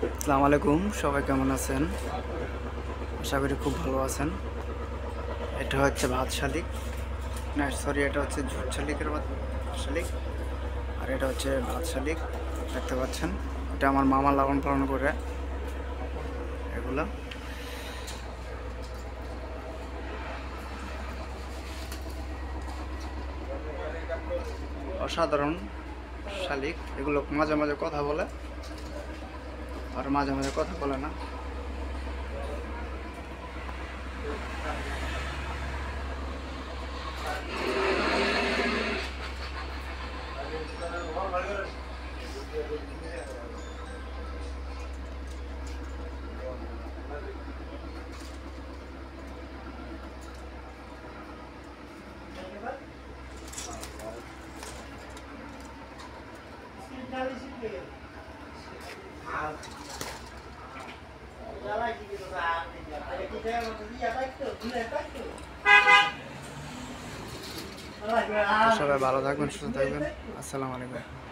আসসালামু আলাইকুম, সবাই কেমন আছেন? আশা করি খুব ভালো আছেন। এটা হচ্ছে ভাত শালিক, না সরি, এটা হচ্ছে ঝুট শালিকের শালিক, আর এটা হচ্ছে ভাত শালিক। দেখতে পাচ্ছেন, এটা আমার মামা লালন পালন করে এগুলা। অসাধারণ শালিক এগুলো, মাঝে মাঝে কথা বলে আর মাঝে মাঝে কথা বলে না। সবাই ভালো থাকবেন, সুস্থ থাকবেন। আসসালামু আলাইকুম।